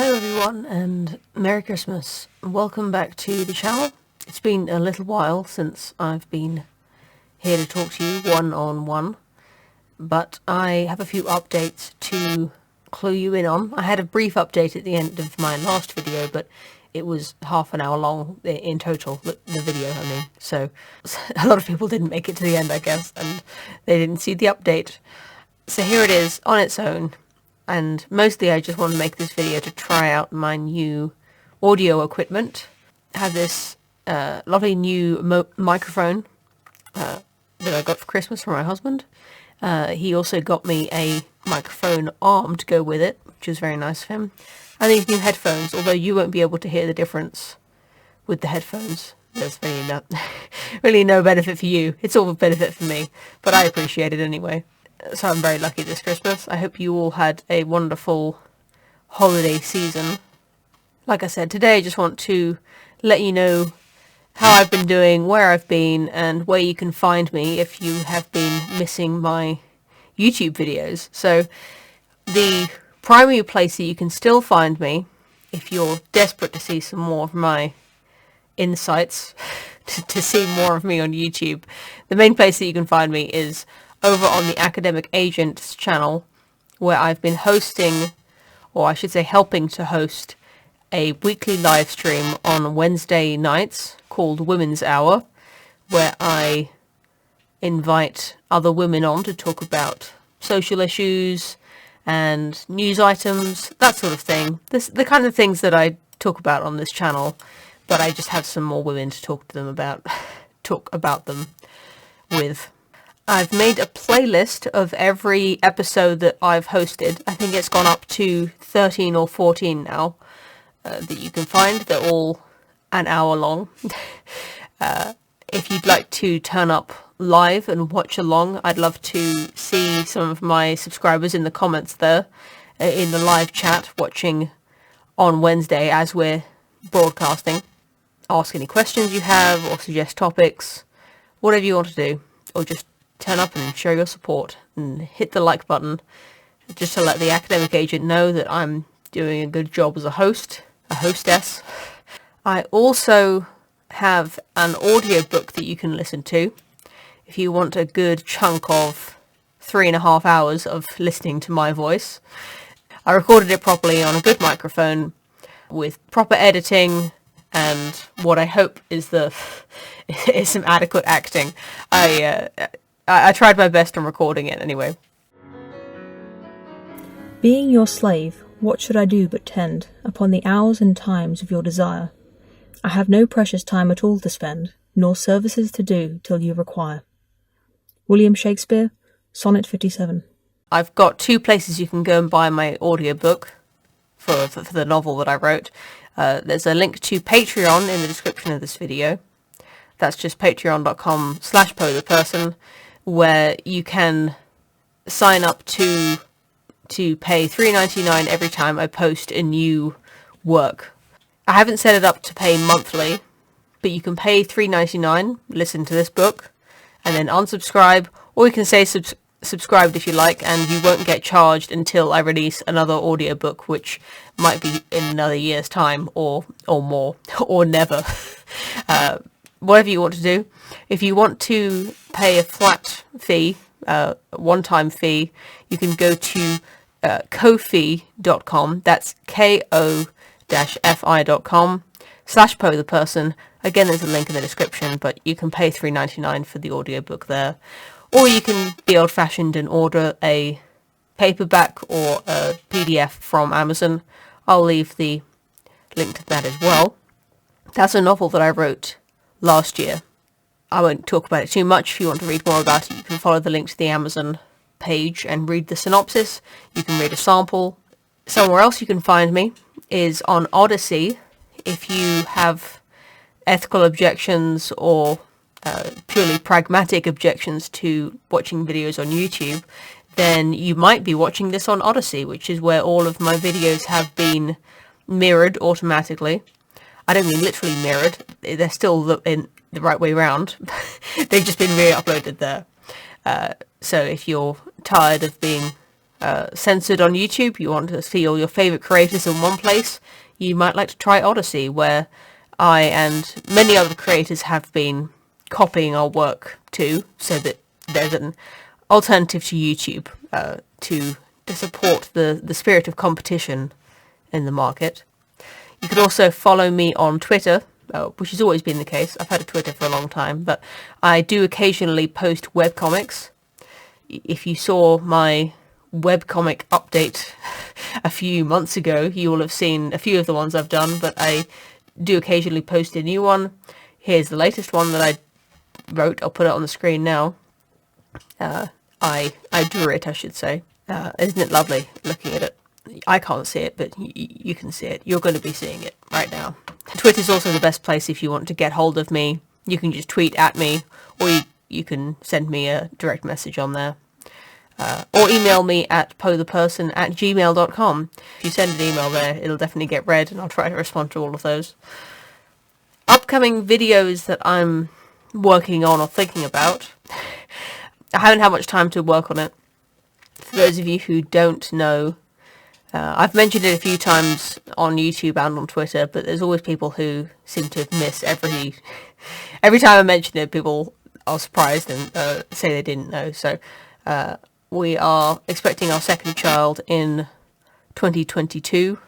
Hello everyone and Merry Christmas. Welcome back to the channel. It's been a little while since I've been here to talk to you one-on-one, but I have a few updates to clue you in on. I had a brief update at the end of my last video, but it was half an hour long in total, the video I mean, so a lot of people didn't make it to the end, I guess, and they didn't see the update. So here it is on its own. And mostly I just want to make this video to try out my new audio equipment. I have this lovely new microphone that I got for Christmas from my husband. He also got me a microphone arm to go with it, which is very nice of him. And these new headphones, although you won't be able to hear the difference with the headphones. There's really no benefit for you. It's all a benefit for me, but I appreciate it anyway. So I'm very lucky this Christmas. I hope you all had a wonderful holiday season. Like I said, today I just want to let you know how I've been doing, where I've been, and where you can find me if you have been missing my YouTube videos. So the primary place that you can still find me, if you're desperate to see some more of my insights, to see more of me on YouTube, the main place that you can find me is over on the Academic Agents channel, where I've been hosting, or I should say helping to host, a weekly live stream on Wednesday nights called Women's Hour, where I invite other women on to talk about social issues and news items, that sort of thing. The kind of things that I talk about on this channel, but I just have some more women to talk about them with. I've made a playlist of every episode that I've hosted. I think it's gone up to 13 or 14 now that you can find. They're all an hour long. If you'd like to turn up live and watch along, I'd love to see some of my subscribers in the comments there, in the live chat, watching on Wednesday as we're broadcasting. Ask any questions you have or suggest topics, whatever you want to do, or just turn up and show your support and hit the like button just to let the academic agent know that I'm doing a good job as a hostess. I also have an audiobook that you can listen to if you want a good chunk of 3.5 hours of listening to my voice. I recorded it properly on a good microphone with proper editing and what I hope is some adequate acting. I tried my best on recording it anyway. Being your slave, what should I do but tend upon the hours and times of your desire? I have no precious time at all to spend, nor services to do till you require. William Shakespeare, Sonnet 57. I've got 2 places you can go and buy my audiobook for the novel that I wrote. There's a link to Patreon in the description of this video. That's just patreon.com/potheperson, where you can sign up to pay $3.99 every time I post a new work. I haven't set it up to pay monthly, but you can pay $3.99, listen to this book, and then unsubscribe, or you can say subscribed if you like, and you won't get charged until I release another audiobook, which might be in another year's time, or more, or never. Whatever you want to do. If you want to pay a flat fee, one-time fee, you can go to ko-fi.com. That's ko-fi.com/potheperson. Again, there's a link in the description, but you can pay $3.99 for the audiobook there. Or you can be old-fashioned and order a paperback or a PDF from Amazon. I'll leave the link to that as well. That's a novel that I wrote last year. I won't talk about it too much. If you want to read more about it, you can follow the link to the Amazon page and read the synopsis. You can read a sample. Somewhere else you can find me is on Odyssey. If you have ethical objections or purely pragmatic objections to watching videos on YouTube, then you might be watching this on Odyssey, which is where all of my videos have been mirrored automatically. I don't mean literally mirrored. They're still in the right way around. They've just been re-uploaded there. So if you're tired of being censored on YouTube, you want to see all your favourite creators in one place, you might like to try Odyssey, where I and many other creators have been copying our work too, so that there's an alternative to YouTube to support the spirit of competition in the market. You can also follow me on Twitter, which has always been the case. I've had a Twitter for a long time, but I do occasionally post webcomics. If you saw my webcomic update a few months ago, you will have seen a few of the ones I've done, but I do occasionally post a new one. Here's the latest one that I wrote. I'll put it on the screen now. I drew it, I should say. Isn't it lovely looking at it? I can't see it, but you can see it. You're going to be seeing it right now. Twitter's also the best place if you want to get hold of me. You can just tweet at me, or you can send me a direct message on there. Or email me at potheperson@gmail.com. If you send an email there, it'll definitely get read, and I'll try to respond to all of those. Upcoming videos that I'm working on or thinking about. I haven't had much time to work on it. For those of you who don't know, I've mentioned it a few times on YouTube and on Twitter, but there's always people who seem to miss every time I mention it. People are surprised and say they didn't know. So we are expecting our second child in 2022,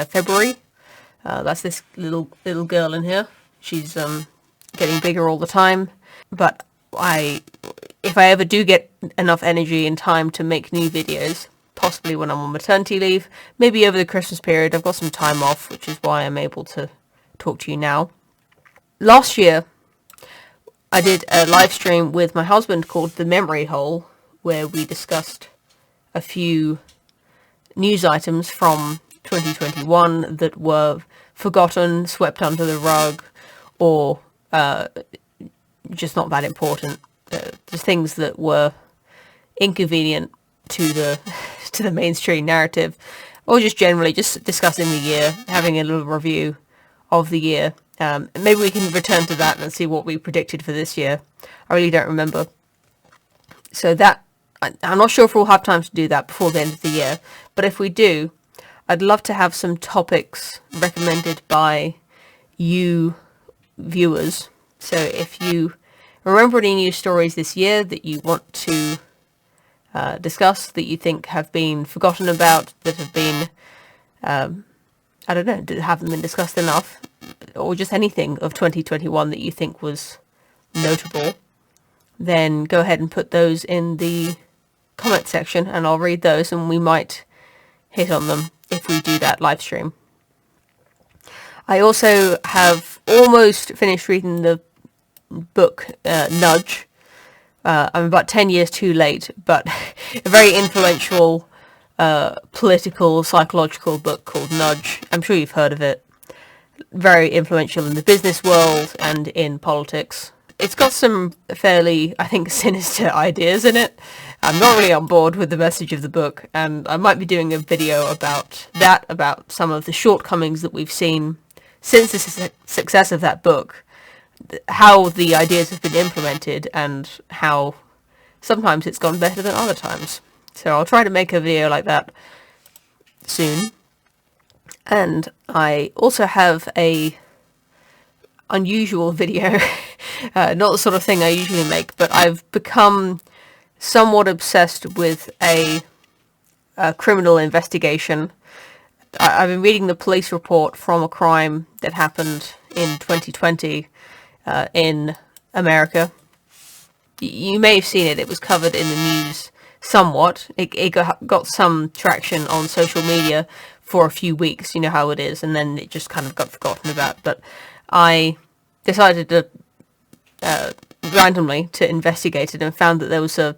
February. That's this little girl in here. She's getting bigger all the time, but if I ever do get enough energy and time to make new videos, possibly when I'm on maternity leave, maybe over the Christmas period, I've got some time off, which is why I'm able to talk to you now. Last year, I did a live stream with my husband called The Memory Hole, where we discussed a few news items from 2021 that were forgotten, swept under the rug, or just not that important. The things that were inconvenient to the mainstream narrative, or just generally just discussing the year, having a little review of the year. Maybe we can return to that and see what we predicted for this year. I really don't remember. So that, I'm not sure if we'll have time to do that before the end of the year, but if we do, I'd love to have some topics recommended by you viewers. So if you remember any news stories this year that you want to discuss, that you think have been forgotten about, that have been, I don't know, that haven't been discussed enough, or just anything of 2021 that you think was notable, then go ahead and put those in the comment section and I'll read those, and we might hit on them if we do that live stream. I also have almost finished reading the book Nudge. I'm about 10 years too late, but a very influential political, psychological book called Nudge. I'm sure you've heard of it. Very influential in the business world and in politics. It's got some fairly, I think, sinister ideas in it. I'm not really on board with the message of the book, and I might be doing a video about that, about some of the shortcomings that we've seen since the success of that book, how the ideas have been implemented, and how sometimes it's gone better than other times. So I'll try to make a video like that soon. And I also have a unusual video, not the sort of thing I usually make, but I've become somewhat obsessed with a criminal investigation. I've been reading the police report from a crime that happened in 2020 in America. You may have seen it. It was covered in the news somewhat. It got some traction on social media for a few weeks. You know how it is, and then it just kind of got forgotten about. But I decided to randomly to investigate it and found that there was a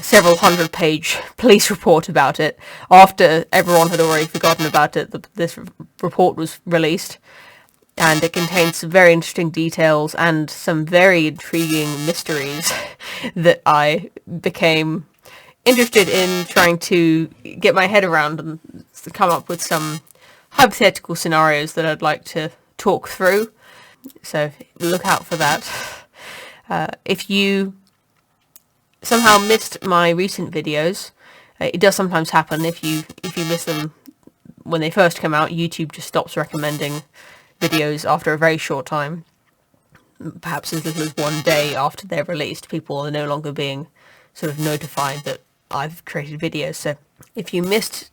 several 100-page police report about it. After everyone had already forgotten about it, this report was released, and it contains some very interesting details and some very intriguing mysteries that I became interested in trying to get my head around and to come up with some hypothetical scenarios that I'd like to talk through. So look out for that. If you somehow missed my recent videos, It does sometimes happen if you miss them when they first come out. YouTube just stops recommending videos after a very short time. Perhaps as little as one day after they're released, people are no longer being sort of notified that I've created videos. So if you missed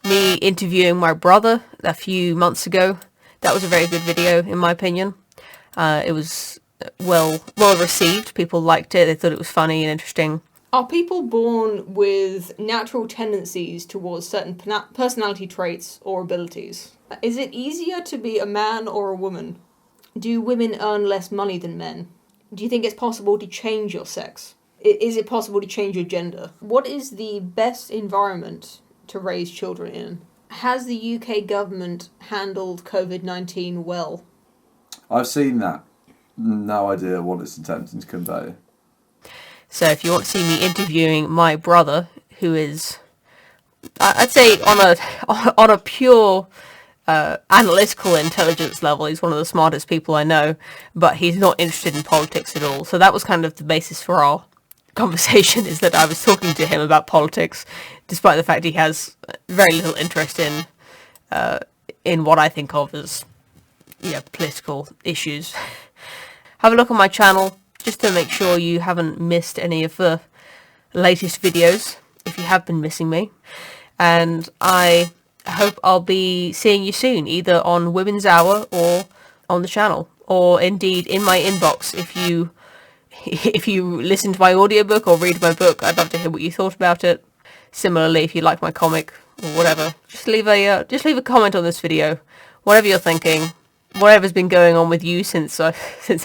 me interviewing my brother a few months ago, that was a very good video in my opinion. It was well received. People liked it. They thought it was funny and interesting. Are people born with natural tendencies towards certain personality traits or abilities? Is it easier to be a man or a woman? Do women earn less money than men? Do you think it's possible to change your sex? Is it possible to change your gender? What is the best environment to raise children in? Has the UK government handled COVID-19 well? I've seen that. No idea what it's attempting to convey. So if you want to see me interviewing my brother, who is, I'd say on a pure analytical intelligence level, he's one of the smartest people I know, but he's not interested in politics at all. So that was kind of the basis for our conversation, is that I was talking to him about politics, despite the fact he has very little interest in what I think of as political issues. Have a look on my channel just to make sure you haven't missed any of the latest videos, if you have been missing me. And I hope I'll be seeing you soon, either on Women's Hour or on the channel, or indeed in my inbox. If you listen to my audiobook or read my book, I'd love to hear what you thought about it. Similarly, if you like my comic or whatever, just leave a comment on this video. Whatever you're thinking, whatever's been going on with you since I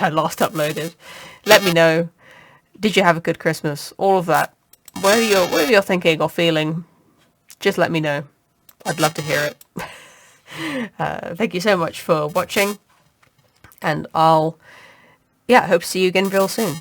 last uploaded, let me know. Did you have a good Christmas? All of that. Whatever you're thinking or feeling, just let me know. I'd love to hear it. Thank you so much for watching, and I'll hope to see you again real soon.